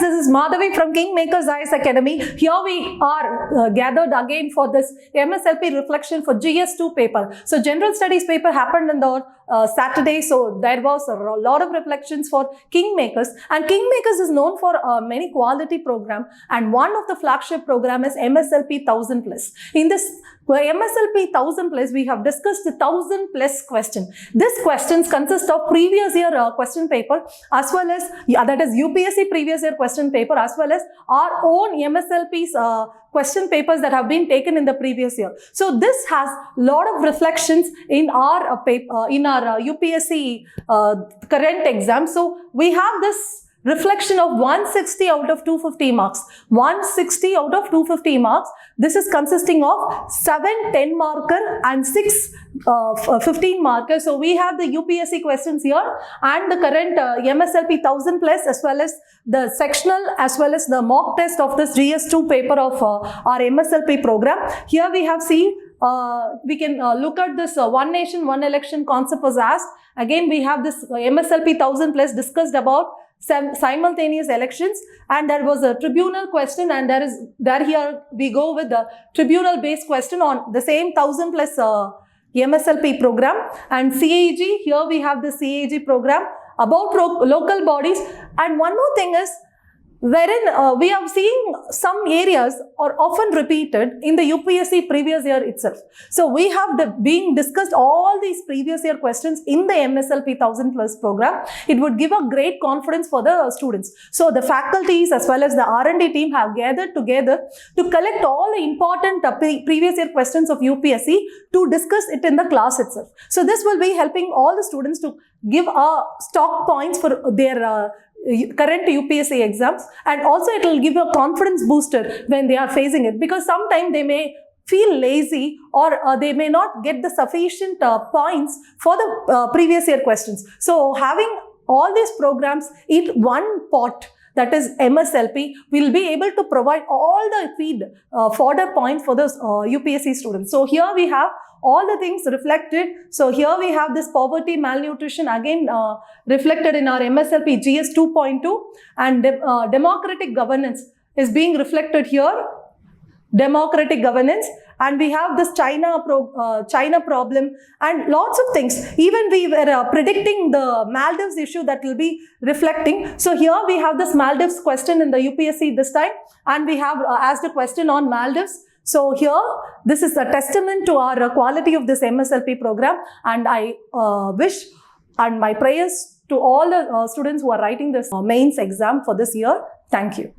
this is Madhavi from Kingmakers IS Academy. Here we are gathered again for this MSLP reflection for GS2 paper. So general studies paper happened on the Saturday, so there was a lot of reflections for Kingmakers, and Kingmakers is known for many quality program, and one of the flagship program is MSLP 1000 plus. In this MSLP 1000 plus, we have discussed 1000 plus question. These questions consist of previous year question paper as well as that is UPSC previous year question paper as well as our own MSLP's question papers that have been taken in the previous year. So this has lot of reflections in our paper, in our UPSC current exam. So we have this reflection of 160 out of 250 marks. 160 out of 250 marks. This is consisting of 7 10 marker and 6 15 markers. So we have the UPSC questions here and the current MSLP 1000 plus as well as the sectional as well as the mock test of this GS2 paper of our MSLP program. Here we have seen we can look at this one nation, one election concept was asked. Again, we have this MSLP 1000 plus discussed about simultaneous elections, and there was a tribunal question, and here we go with the tribunal based question on the same 1000 plus MSLP program. And CAG, here we have the CAG program about local bodies. And one more thing is, wherein we have seen some areas are often repeated in the UPSC previous year itself. So we have been discussed all these previous year questions in the MSLP 1000 plus program. It would give a great confidence for the students. So the faculties as well as the R&D team have gathered together to collect all the important previous year questions of UPSC to discuss it in the class itself. So this will be helping all the students to give stock points for their current UPSC exams, and also it will give a confidence booster when they are facing it, because sometimes they may feel lazy or they may not get the sufficient points for the previous year questions. So having all these programs in one pot, that is MSLP, will be able to provide all the feed fodder points for those UPSC students. So here we have all the things reflected. So here we have this poverty, malnutrition again reflected in our MSLP GS 2.2, and democratic governance is being reflected here. Democratic governance, and we have this China problem and lots of things. Even we were predicting the Maldives issue that will be reflecting. So here we have this Maldives question in the UPSC this time, and we have asked a question on Maldives. So here, this is a testament to our quality of this MSLP program, and I wish and my prayers to all the students who are writing this mains exam for this year. Thank you.